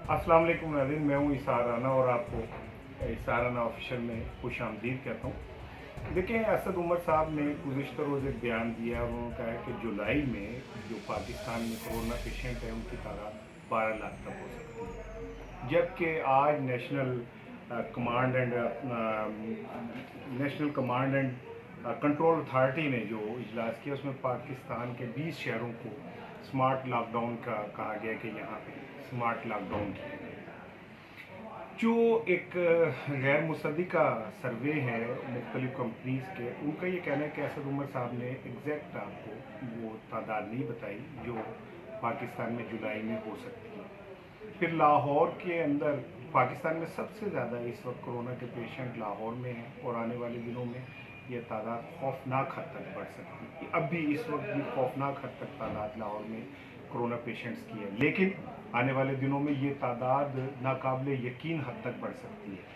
अस्सलाम वालेकुम नाज़रीन, मैं हूँ इसार राना और आपको इसार राना ऑफिशियल में खुश आमदीद कहता हूँ। देखिए, असद उमर साहब ने गुज़िश्ता रोज़ एक बयान दिया और उन्होंने कहा है कि जुलाई में जो पाकिस्तान में कोरोना पेशेंट है उनकी तादाद 12 लाख तक हो सकती है, जबकि आज national command and control authority ने जो इजलास किया उसमें पाकिस्तान के 20 शहरों को स्मार्ट लॉकडाउन का कहा गया कि यहाँ पे स्मार्ट लॉकडाउन किया गया। जो एक गैर मुसद्दिका सर्वे है मुख्तलिफ कंपनीज के, उनका ये कहना है कि असद उमर साहब ने एग्जैक्ट आपको वो तादाद नहीं बताई जो पाकिस्तान में जुलाई में हो सकती है। फिर लाहौर के अंदर पाकिस्तान में सबसे ज़्यादा इस वक्त कोरोना के पेशेंट लाहौर में हैं और आने वाले दिनों में ये तादाद खौफनाक हद तक बढ़ सकती है। अब भी इस वक्त भी खौफनाक हद तक तादाद लाहौर में कोरोना पेशेंट्स की है, लेकिन आने वाले दिनों में ये तादाद नाकाबिले यकीन हद तक बढ़ सकती है।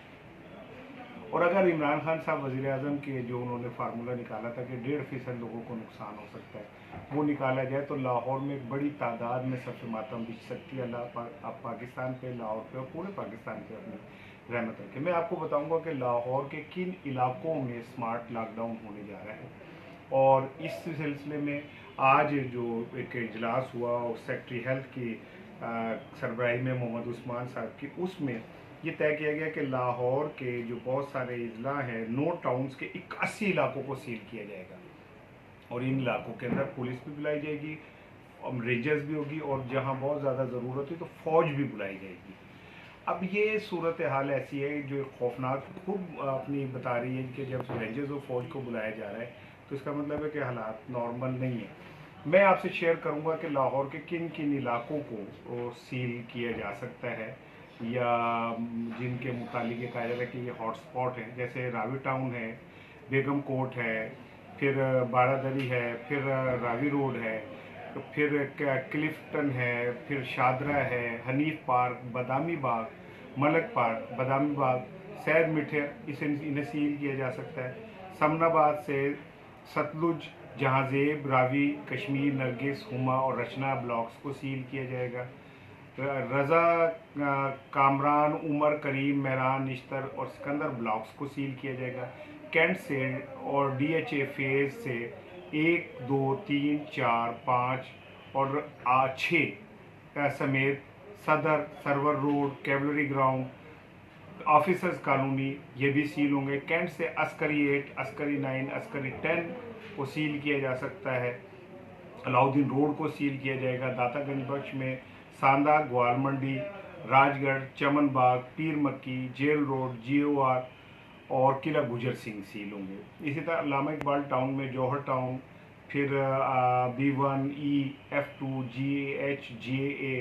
और अगर इमरान खान साहब वज़ीर आज़म के जो उन्होंने फार्मूला निकाला था कि 1.5% लोगों को नुकसान हो सकता है, वो निकाला जाए तो लाहौर में एक बड़ी तादाद में सबसे मातम बिछ सकती है। अब पाकिस्तान पे, लाहौर पे और पूरे पाकिस्तान पे अपनी रहमत रखे। मैं आपको बताऊंगा कि लाहौर के किन इलाकों में स्मार्ट लॉकडाउन होने जा रहा है। और इस सिलसिले में आज जो एक इजलास हुआ और सेक्रेटरी हेल्थ की सरबराही में मोहम्मद उस्मान साहब की, उसमें ये तय किया गया कि लाहौर के जो बहुत सारे अजला हैं, 9 टाउन्स के 81 इलाकों को सील किया जाएगा और इन इलाकों के अंदर पुलिस भी बुलाई जाएगी, रेंजर्स भी होगी और जहां बहुत ज़्यादा ज़रूरत है तो फौज भी बुलाई जाएगी। अब ये सूरत हाल ऐसी है जो खौफनाक खूब अपनी बता रही है कि जब रेंजर्स और फौज को बुलाया जा रहा है तो इसका मतलब है कि हालात नॉर्मल नहीं है। मैं आपसे शेयर करूंगा कि लाहौर के किन किन इलाकों को सील किया जा सकता है या जिनके मुतालिक ये कहा जा रहा है कि ये हॉटस्पॉट है। जैसे रावी टाउन है, बेगम कोट है, फिर बारादरी है, फिर रावी रोड है, तो फिर क्लिफ्टन है, फिर शादरा है, हनीफ पार्क, बादामी बाग, मलक पार्क, बादामी बाग, सैद मिठर, इसे इन्हें सील किया जा सकता है। समनाबाद से सतलुज, जहाजेब, रावी, कश्मीर, नरगिस, हुमा और रचना ब्लॉक्स को सील किया जाएगा। रज़ा, कामरान, उमर, करीम, मेहरान, निश्तर और सिकंदर ब्लॉक्स को सील किया जाएगा। कैंट से और डीएचए फेज से 1, 2, 3, 4, 5 और 6 समेत Sadar, Sarwar road, cavalry ground, officers colony ये भी सील होंगे। कैंट से अस्करी 8, अस्करी 9, अस्करी 10 को सील किया जा सकता है। अलाउद्दीन रोड को सील किया जाएगा। दातागंज बख्श में सांदा, ग्वाल मंडी, राजगढ़, चमन बाग, पीर मक्की, जेल रोड, GOR और किला गुजर सिंह सील होंगे। इसी तरह अल्लामा इकबाल टाउन में जौहर टाउन, फिर B1, E, F2, GH, JA,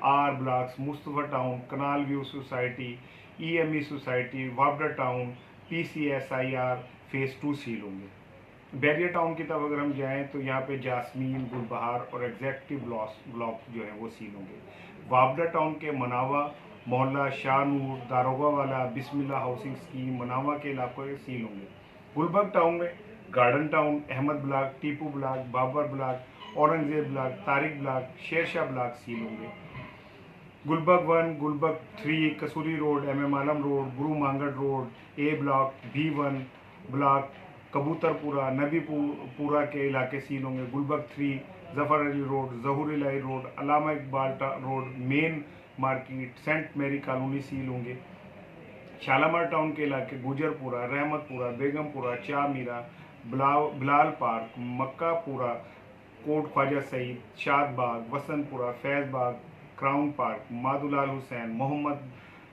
R blocks, Mustafa town, canal view society, EME society, वापडा टाउन, PCSIR फेज़ 2 सील होंगे। बैरियर टाउन की तरफ अगर हम जाएं तो यहाँ पे जासमीन, गुलबहार और एग्जेक्टिव ब्लॉक जो है वो सील होंगे। वापडा टाउन के मनावा मोहल्ला, शाहनूर, दारोगा वाला, बिस्मिल्लाह हाउसिंग स्कीम, मनावा के इलाकों के सील होंगे। गुलबर्ग टाउन में garden town, Ahmad block, Tipu block, Babar block, Aurangzeb block, Tariq block, Shershah block seal होंगे। Gulberg 1, Gulberg 3, Kasuri road, MM Alam road, Guru Mangat road, A block, B1 block, Kabutarpura, Nabipura के इलाके सील होंगे। Gulberg 3, Zafar Ali road, Zahoor Elahi road, Allama Iqbal road, main market, saint Mary colony seal होंगे। शालामार टाउन के इलाके Gujjarpura, Rehmatpura, Begumpura, Chamira, Bilal park, Makkapura, Kot Khawaja Saeed, Shadbagh, Wasanpura, Faizbagh, crown park, Madhulal Hussain, Mohammad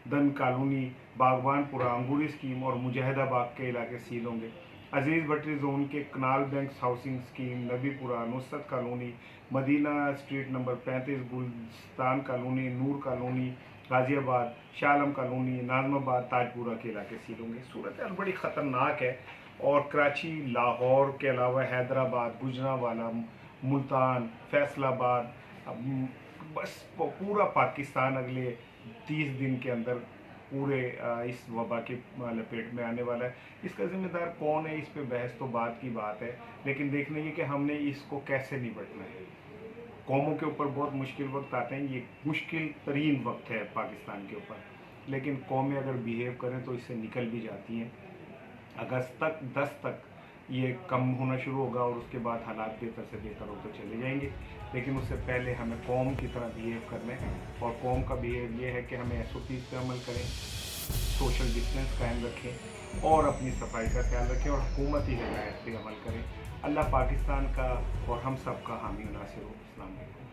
Din colony, Baghbanpura, Angoori scheme और मुजाहिदाबाग के इलाके सील होंगे। अजीज़ भट्टी जोन के canal bank housing scheme, Nabipura, Nusrat colony, Madina street number 35, Gulistan colony, Noor colony, Ghaziabad, Shalam colony, Nazimabad, Tajpura के इलाके सील होंगे। सूरत हाल बड़ी ख़तरनाक है और कराची, लाहौर के अलावा हैदराबाद, गुजरांवाला, मुल्तान, फैसलाबाद, बस पूरा पाकिस्तान अगले 30 दिन के अंदर पूरे इस वबा के लपेट में आने वाला है। इसका जिम्मेदार कौन है, इस पे बहस तो बात की बात है, लेकिन देखने की कि हमने इसको कैसे निपटना है। कौमों के ऊपर बहुत मुश्किल वक्त आते हैं, ये मुश्किल तरीन वक्त है पाकिस्तान के ऊपर, लेकिन कौमें अगर बिहेव करें तो इससे निकल भी जाती हैं। अगस्त तक 10 तक ये कम होना शुरू होगा और उसके बाद हालात बेहतर से बेहतर होते चले जाएंगे, लेकिन उससे पहले हमें कौम की तरह बिहेव करना है। और कौम का बिहेव ये है कि हमें SOPs पे अमल करें, सोशल डिस्टेंस कायम रखें और अपनी सफाई का ख्याल रखें और हुकूमती हिदायत पे अमल करें। अल्लाह पाकिस्तान का और हम सब का हामी नासिर हो। अस्सलाम वालेकुम।